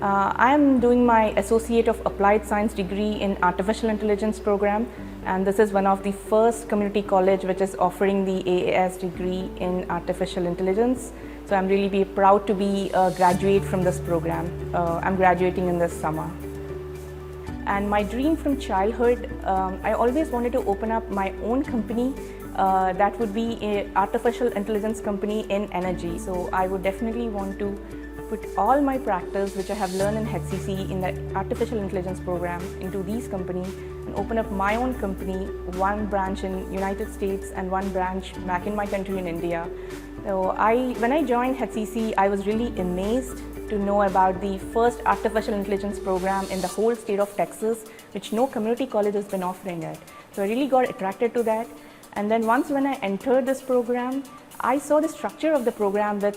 I am doing my Associate of Applied Science degree in Artificial Intelligence program, and this is one of the first community college which is offering the AAS degree in Artificial Intelligence. So I'm really proud to be a graduate from this program. I'm graduating in this summer. And my dream from childhood, I always wanted to open up my own company that would be an artificial intelligence company in energy. So I would definitely want to put all my practice which I have learned in HCC in the artificial intelligence program into these companies and open up my own company, one branch in United States and one branch back in my country in India. So when I joined HCC, I was really amazed to know about the first artificial intelligence program in the whole state of Texas, which no community college has been offering it. So I really got attracted to that. And then when I entered this program, I saw the structure of the program that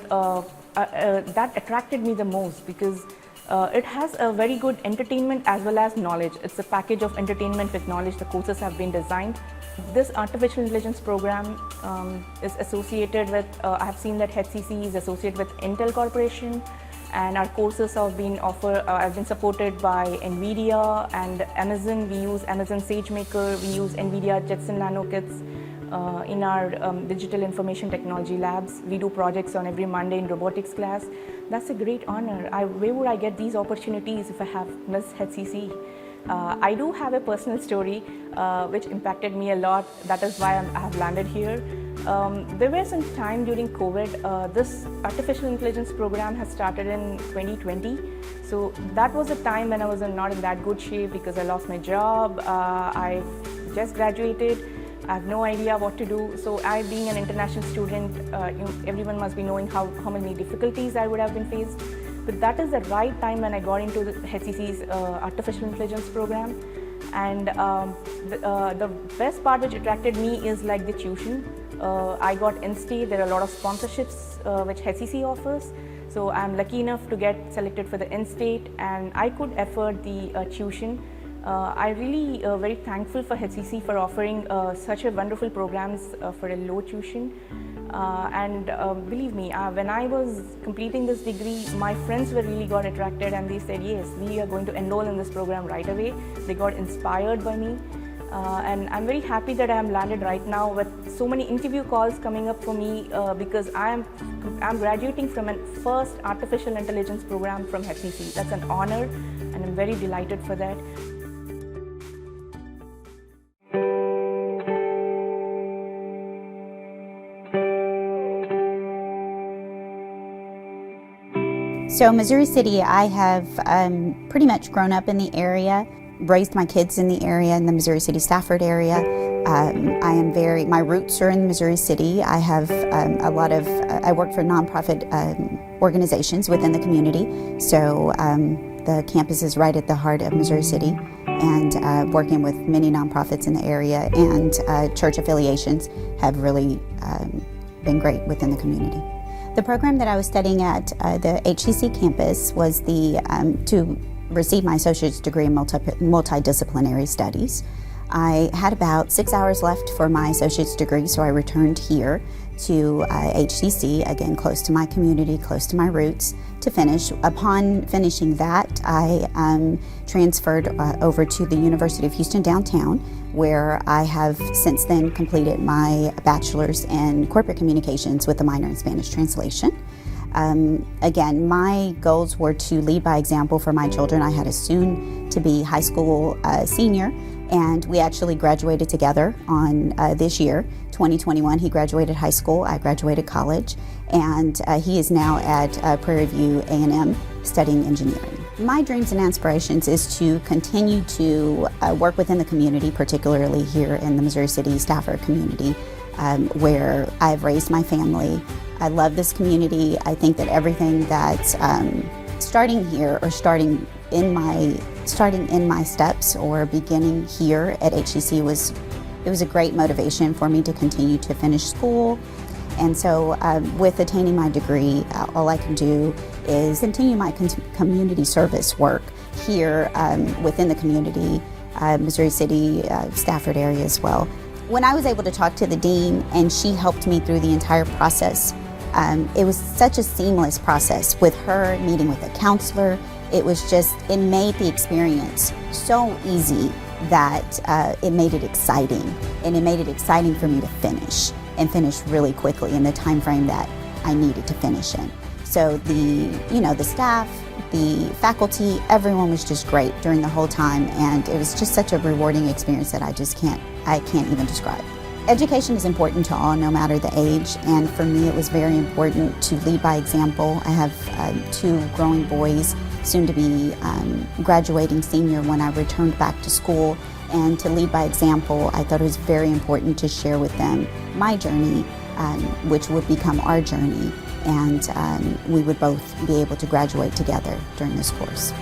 attracted me the most, because it has a very good entertainment as well as knowledge. It's a package of entertainment with knowledge. The courses have been designed. This artificial intelligence program is associated with, I have seen that HCC is associated with Intel Corporation, and our courses have been supported by NVIDIA and Amazon. We use Amazon SageMaker, we use NVIDIA Jetson Nano Kits in our digital information technology labs. We do projects on every Monday in robotics class. That's a great honor. Where would I get these opportunities if I have missed HCC? I do have a personal story which impacted me a lot. That is why I have landed here. There were some time during COVID. This artificial intelligence program has started in 2020. So that was a time when I was not in that good shape because I lost my job. I just graduated. I have no idea what to do. So I, being an international student, everyone must be knowing how many difficulties I would have been faced. But that is the right time when I got into the HCC's artificial intelligence program. And the best part which attracted me is like the tuition. I got in-state. There are a lot of sponsorships which HCC offers. So I'm lucky enough to get selected for the in-state, and I could afford the tuition. I'm really very thankful for HCC for offering such a wonderful programs for a low tuition. Believe me, when I was completing this degree, my friends were really got attracted, and they said, yes, we are going to enroll in this program right away. They got inspired by me. And I'm very happy that I am landed right now with so many interview calls coming up for me because I'm graduating from a first artificial intelligence program from HCC. That's an honor, and I'm very delighted for that. So Missouri City, I have pretty much grown up in the area, raised my kids in the area, in the Missouri City, Stafford area. My roots are in Missouri City. I have I work for nonprofit organizations within the community. So the campus is right at the heart of Missouri City, and working with many nonprofits in the area, and church affiliations have really been great within the community. The program that I was studying at the HCC campus was to receive my associate's degree in multidisciplinary studies. I had about 6 hours left for my associate's degree, so I returned here to HCC, again close to my community, close to my roots, to finish. Upon finishing that, I transferred over to the University of Houston downtown, where I have since then completed my bachelor's in corporate communications with a minor in Spanish translation. Again, my goals were to lead by example for my children. I had a soon-to-be high school senior, and we actually graduated together on this year, 2021. He graduated high school, I graduated college, and he is now at Prairie View A&M studying engineering. My dreams and aspirations is to continue to work within the community, particularly here in the Missouri City Stafford community, where I've raised my family. I love this community. I think that everything that's starting here, or starting in my steps, or beginning here at HCC was a great motivation for me to continue to finish school. And so with attaining my degree, all I can do is continue my community service work here within the community, Missouri City, Stafford area as well. When I was able to talk to the dean, and she helped me through the entire process, it was such a seamless process with her meeting with a counselor, It was just, it made the experience so easy that it made it exciting. And it made it exciting for me to finish, and finish really quickly in the time frame that I needed to finish in. So the staff, the faculty, everyone was just great during the whole time, and it was just such a rewarding experience that I can't even describe. Education is important to all, no matter the age, and for me it was very important to lead by example. I have 2 growing boys, soon to be graduating senior when I returned back to school, and to lead by example, I thought it was very important to share with them my journey, which would become our journey, and we would both be able to graduate together during this course.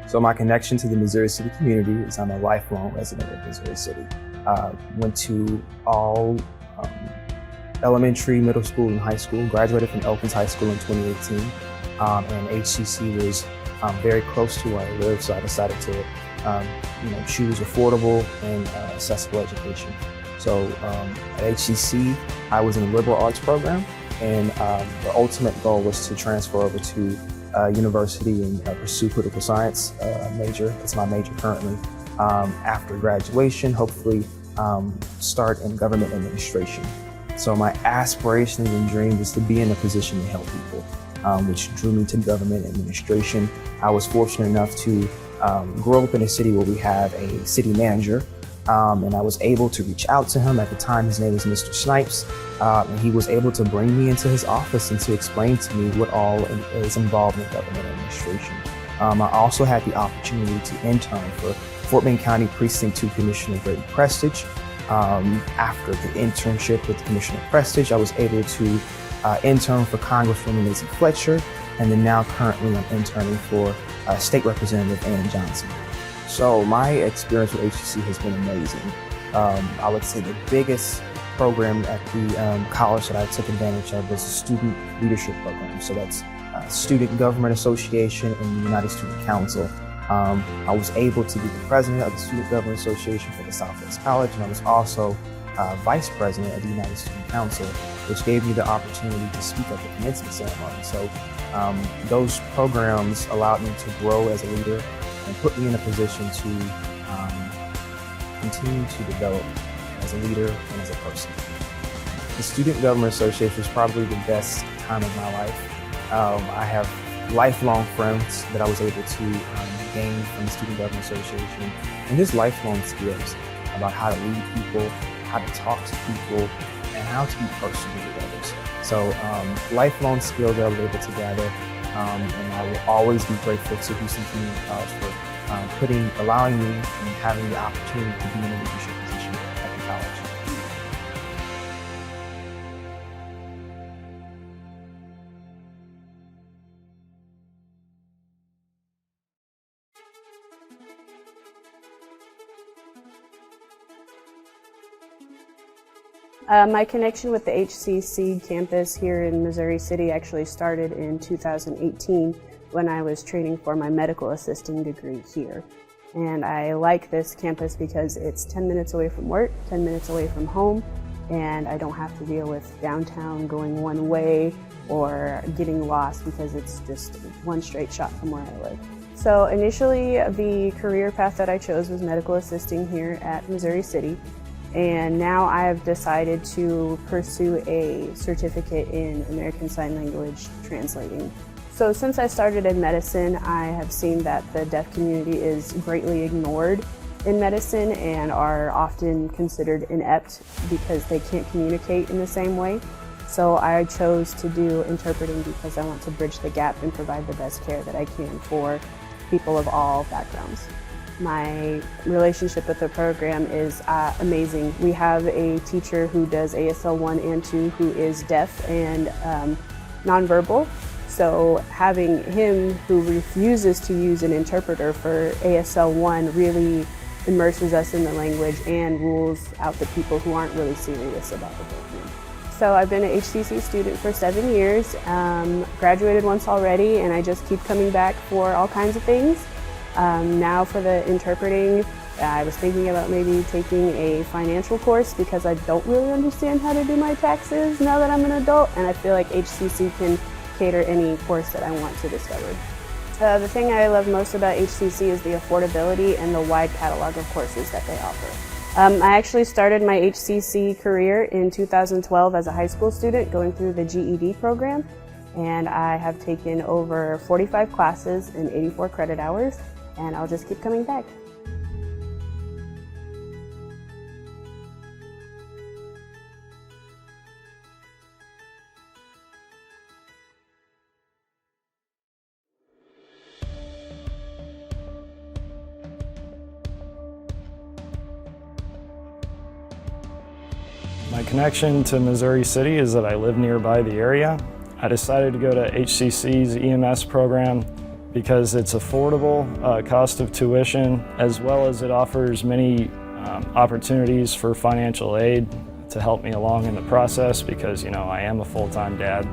So my connection to the Missouri City community is I'm a lifelong resident of Missouri City. Went to all elementary, middle school, and high school. Graduated from Elkins High School in 2018. And HCC was very close to where I live, so I decided to choose affordable and accessible education. So at HCC, I was in the liberal arts program, and the ultimate goal was to transfer over to university and pursue political science major. That's my major currently. After graduation, hopefully start in government administration. So my aspirations and dream is to be in a position to help people, which drew me to government administration. I was fortunate enough to grow up in a city where we have a city manager, and I was able to reach out to him. At the time, his name was Mr. Snipes, and he was able to bring me into his office and to explain to me what all is involved in government administration. I also had the opportunity to intern for Fort Bend County Precinct 2 Commissioner Brady Prestige. After the internship with Commissioner Prestige, I was able to intern for Congresswoman Lizzie Fletcher, and then now currently I'm interning for State Representative Ann Johnson. So my experience with HCC has been amazing. I would say the biggest program at the college that I took advantage of was the Student Leadership Program. So that's Student Government Association and the United Student Council. I was able to be the president of the Student Government Association for the Southwest College, and I was also vice president of the United Student Council, which gave me the opportunity to speak at the commencement ceremony. So those programs allowed me to grow as a leader and put me in a position to continue to develop as a leader and as a person. The Student Government Association is probably the best time of my life. I have lifelong friends that I was able to gain from the Student Government Association, and just lifelong skills about how to lead people, how to talk to people, and how to be personal with others. So lifelong skills that I was able to gather, and I will always be grateful to Houston Community College for allowing me and having the opportunity to be in a leadership position at the college. My connection with the HCC campus here in Missouri City actually started in 2018 when I was training for my medical assisting degree here. And I like this campus because it's 10 minutes away from work, 10 minutes away from home, and I don't have to deal with downtown going one way or getting lost because it's just one straight shot from where I live. So initially the career path that I chose was medical assisting here at Missouri City. And now I have decided to pursue a certificate in American Sign Language translating. So since I started in medicine, I have seen that the deaf community is greatly ignored in medicine and are often considered inept because they can't communicate in the same way. So I chose to do interpreting because I want to bridge the gap and provide the best care that I can for people of all backgrounds. My relationship with the program is amazing. We have a teacher who does ASL 1 and 2 who is deaf and nonverbal. So having him who refuses to use an interpreter for ASL 1 really immerses us in the language and rules out the people who aren't really serious about the program. So I've been an HCC student for 7 years, graduated once already, and I just keep coming back for all kinds of things. Now for the interpreting, I was thinking about maybe taking a financial course because I don't really understand how to do my taxes now that I'm an adult, and I feel like HCC can cater any course that I want to discover. The thing I love most about HCC is the affordability and the wide catalog of courses that they offer. I actually started my HCC career in 2012 as a high school student going through the GED program, and I have taken over 45 classes and 84 credit hours, and I'll just keep coming back. My connection to Missouri City is that I live nearby the area. I decided to go to HCC's EMS program because it's affordable, cost of tuition, as well as it offers many opportunities for financial aid to help me along in the process because, you know, I am a full-time dad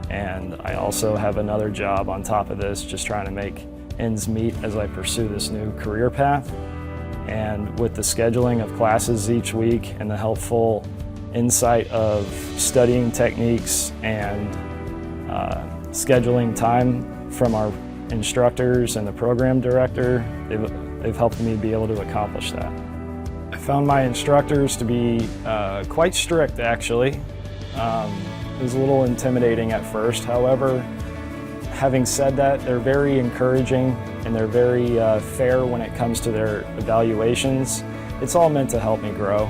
and I also have another job on top of this, just trying to make ends meet as I pursue this new career path. And with the scheduling of classes each week and the helpful insight of studying techniques and scheduling time from our instructors and the program director, they've helped me be able to accomplish that. I found my instructors to be quite strict, actually. It was a little intimidating at first. However, having said that, they're very encouraging and they're very fair when it comes to their evaluations. It's all meant to help me grow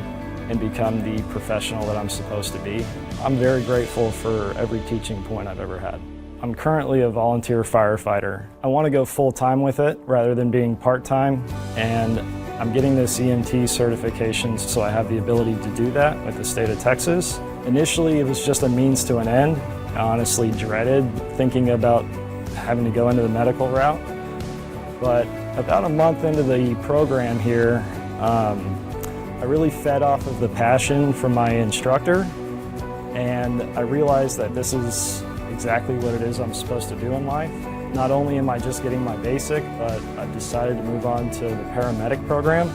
and become the professional that I'm supposed to be. I'm very grateful for every teaching point I've ever had. I'm currently a volunteer firefighter. I want to go full-time with it rather than being part-time, and I'm getting this EMT certification so I have the ability to do that with the state of Texas. Initially, it was just a means to an end. I honestly dreaded thinking about having to go into the medical route, but about a month into the program here, I really fed off of the passion from my instructor, and I realized that this is exactly what it is I'm supposed to do in life. Not only am I just getting my basic, but I've decided to move on to the paramedic program.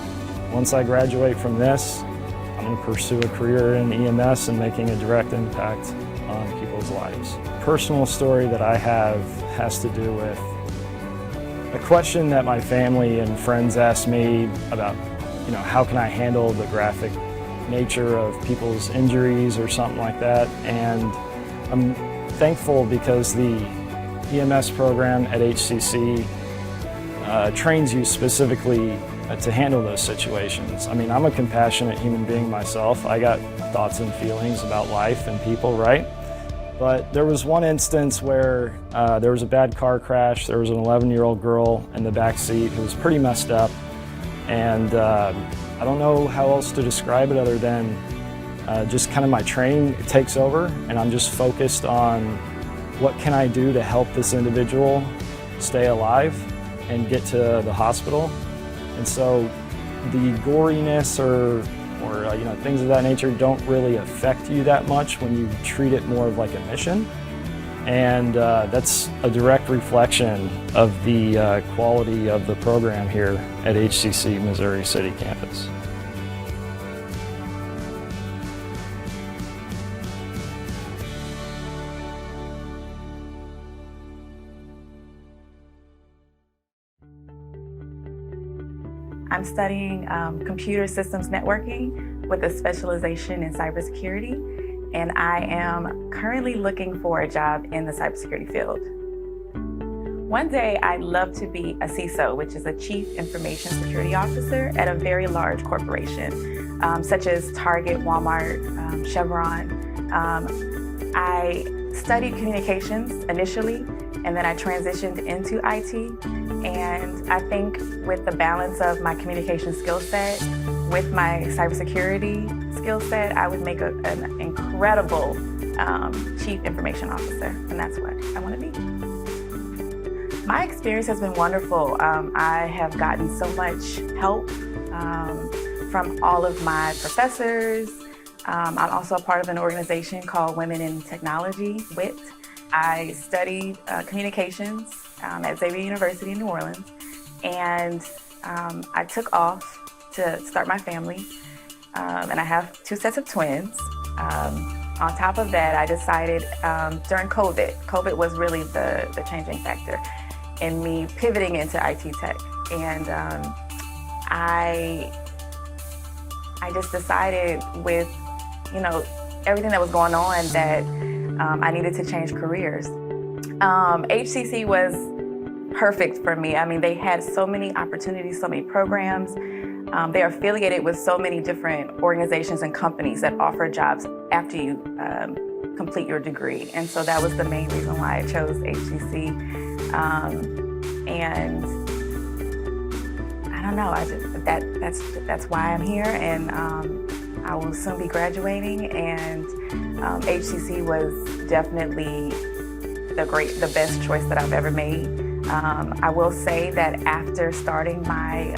Once I graduate from this, I'm going to pursue a career in EMS and making a direct impact on people's lives. A personal story that I have has to do with a question that my family and friends asked me about, you know, how can I handle the graphic nature of people's injuries or something like that. And I'm thankful because the EMS program at HCC trains you specifically to handle those situations. I mean, I'm a compassionate human being myself. I got thoughts and feelings about life and people, right? But there was one instance where there was a bad car crash. There was an 11-year-old girl in the back seat who was pretty messed up. And I don't know how else to describe it other than just kind of my training takes over, and I'm just focused on what can I do to help this individual stay alive and get to the hospital. And so the goriness or you know, things of that nature don't really affect you that much when you treat it more of like a mission. And that's a direct reflection of the quality of the program here at HCC Missouri City campus. I'm studying computer systems networking with a specialization in cybersecurity, and I am currently looking for a job in the cybersecurity field. One day, I'd love to be a CISO, which is a Chief Information Security Officer at a very large corporation, such as Target, Walmart, Chevron. I studied communications initially, and then I transitioned into IT. And I think with the balance of my communication skill set with my cybersecurity skill set, I would make an incredible Chief Information Officer, and that's what I want to be. My experience has been wonderful. I have gotten so much help from all of my professors, I'm also a part of an organization called Women in Technology, WIT. I studied communications at Xavier University in New Orleans, and I took off to start my family, and I have 2 sets of twins. On top of that, I decided during COVID was really the changing factor in me pivoting into IT tech, and I just decided with everything that was going on that I needed to change careers. HCC was perfect for me. I mean, they had so many opportunities, so many programs. They are affiliated with so many different organizations and companies that offer jobs after you complete your degree. And so that was the main reason why I chose HCC. And I don't know, that's why I'm here, and I will soon be graduating, and HCC was definitely the best choice that I've ever made. I will say that after starting my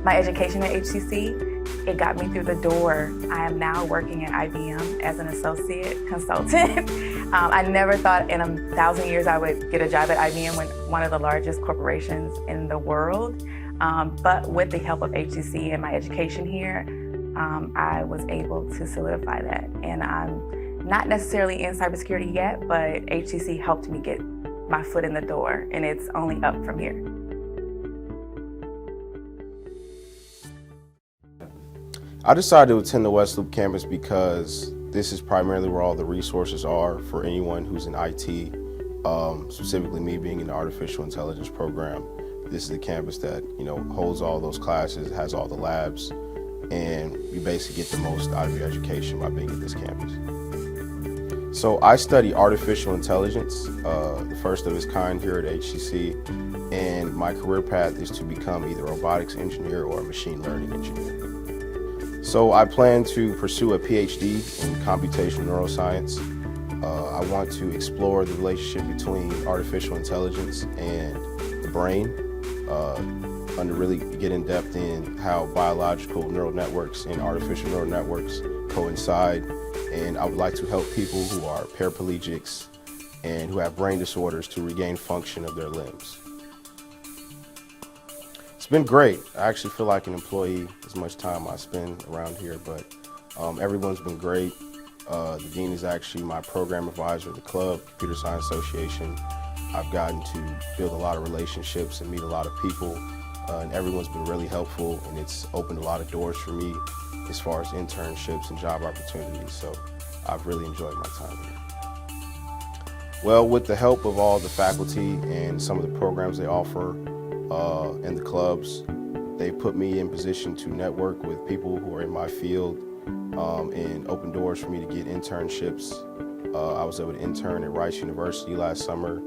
my education at HCC, it got me through the door. I am now working at IBM as an associate consultant. I never thought in 1,000 years I would get a job at IBM, one of the largest corporations in the world. But with the help of HCC and my education here, I was able to solidify that. And I'm not necessarily in cybersecurity yet, but HCC helped me get my foot in the door, and it's only up from here. I decided to attend the West Loop campus because this is primarily where all the resources are for anyone who's in IT, specifically me being in the artificial intelligence program. This is the campus that holds all those classes, has all the labs, and you basically get the most out of your education by being at this campus. So I study artificial intelligence, the first of its kind here at HCC, and my career path is to become either a robotics engineer or a machine learning engineer. So I plan to pursue a PhD in computational neuroscience. I want to explore the relationship between artificial intelligence and the brain, and really get in depth in how biological neural networks and artificial neural networks coincide. And I would like to help people who are paraplegics and who have brain disorders to regain function of their limbs. It's been great. I actually feel like an employee as much time I spend around here, but everyone's been great. The dean is actually my program advisor at the club, Computer Science Association. I've gotten to build a lot of relationships and meet a lot of people, and everyone's been really helpful, and it's opened a lot of doors for me as far as internships and job opportunities, so I've really enjoyed my time here. Well, with the help of all the faculty and some of the programs they offer and the clubs, they put me in position to network with people who are in my field and open doors for me to get internships. I was able to intern at Rice University last summer.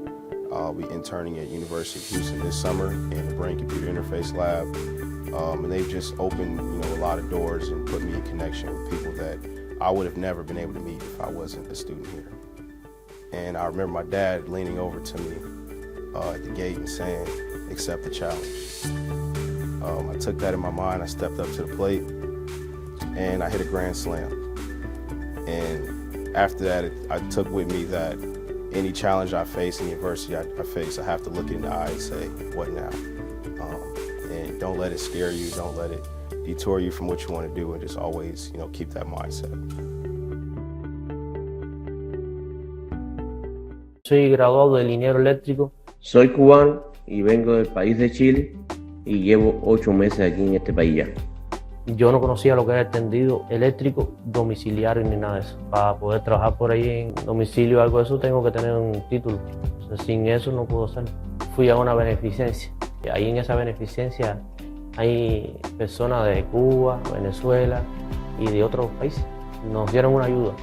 I'll be interning at University of Houston this summer in the Brain Computer Interface Lab. And they've just opened a lot of doors and put me in connection with people that I would have never been able to meet if I wasn't a student here. And I remember my dad leaning over to me at the gate and saying, "Accept the challenge." I took that in my mind, I stepped up to the plate, and I hit a grand slam. And after that, I took with me that any challenge I face, any adversity I face, I have to look in the eye and say, what now? And don't let it scare you, don't let it detour you from what you want to do, and just always, keep that mindset. Soy graduado de ingeniero eléctrico. Soy cubano y vengo del país de Chile y llevo 8 meses aquí en este país ya. Yo no conocía lo que era el tendido eléctrico domiciliario ni nada de eso. Para poder trabajar por ahí en domicilio o algo de eso tengo que tener un título. O sea, sin eso no puedo hacerlo. Fui a una beneficencia. Ahí en esa beneficencia hay personas de Cuba, Venezuela y de otros países. Nos dieron una ayuda.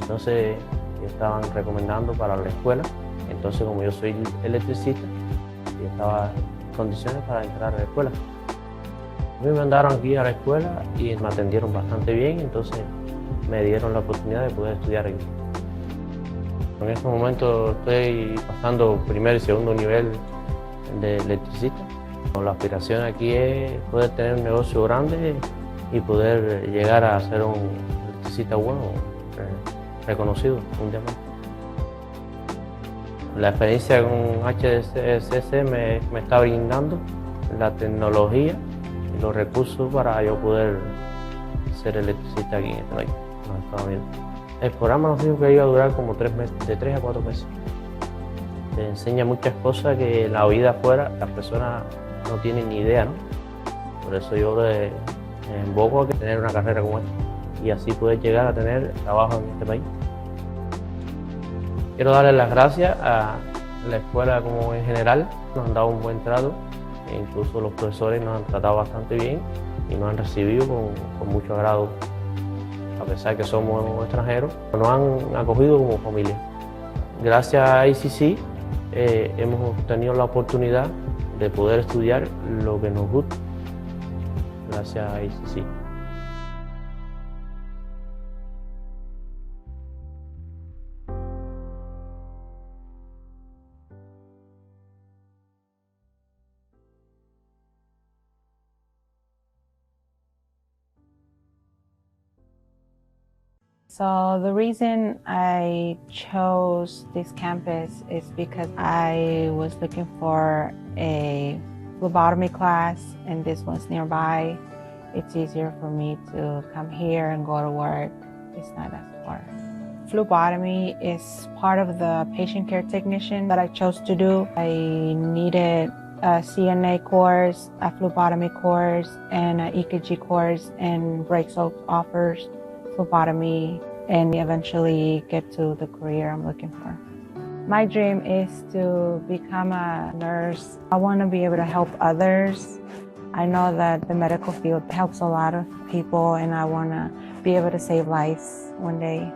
Entonces estaban recomendando para la escuela. Entonces como yo soy electricista, yo estaba en condiciones para entrar a la escuela. A mí me mandaron aquí a la escuela y me atendieron bastante bien, entonces me dieron la oportunidad de poder estudiar aquí. En este momento estoy pasando primer y segundo nivel de electricista. La aspiración aquí es poder tener un negocio grande y poder llegar a ser un electricista bueno, reconocido mundialmente. La experiencia con HCC me está brindando la tecnología y los recursos para yo poder ser electricista aquí en este país, en los Estados Unidos. El programa nos dijo que iba a durar como 3 meses, de 3 a 4 meses. Te enseña muchas cosas que en la vida afuera las personas no tienen ni idea, ¿no? Por eso yo le invoco a tener una carrera como esta y así poder llegar a tener trabajo en este país. Quiero darle las gracias a la escuela como en general, nos han dado un buen trato, e incluso los profesores nos han tratado bastante bien y nos han recibido con mucho agrado, a pesar que somos extranjeros, nos han acogido como familia. Gracias a HCC hemos tenido la oportunidad de poder estudiar lo que nos gusta, gracias a HCC. So the reason I chose this campus is because I was looking for a phlebotomy class and this one's nearby. It's easier for me to come here and go to work. It's not as far. Phlebotomy is part of the patient care technician that I chose to do. I needed a CNA course, a phlebotomy course, and an EKG course, and Breaks Oak offers phlebotomy and eventually get to the career I'm looking for. My dream is to become a nurse. I want to be able to help others. I know that the medical field helps a lot of people and I want to be able to save lives one day.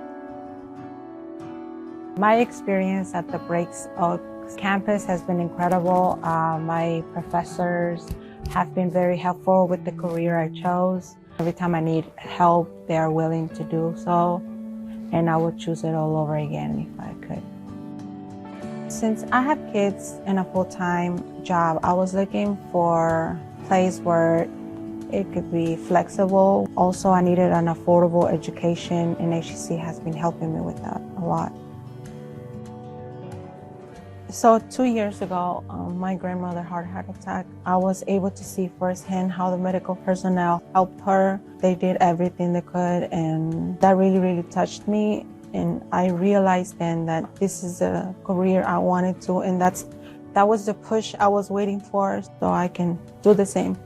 My experience at the Breaks Oak campus has been incredible. My professors have been very helpful with the career I chose. Every time I need help, they are willing to do so, and I would choose it all over again if I could. Since I have kids and a full-time job, I was looking for a place where it could be flexible. Also, I needed an affordable education, and HCC has been helping me with that a lot. So 2 years ago, my grandmother had a heart attack. I was able to see firsthand how the medical personnel helped her. They did everything they could, and that really, really touched me. And I realized then that this is a career I wanted to, and that was the push I was waiting for, so I can do the same.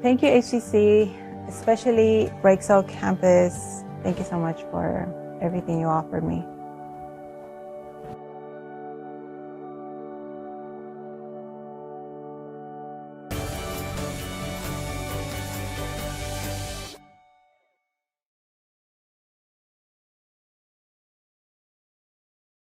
Thank you, HCC, especially Breaks Oak campus. Thank you so much for everything you offered me.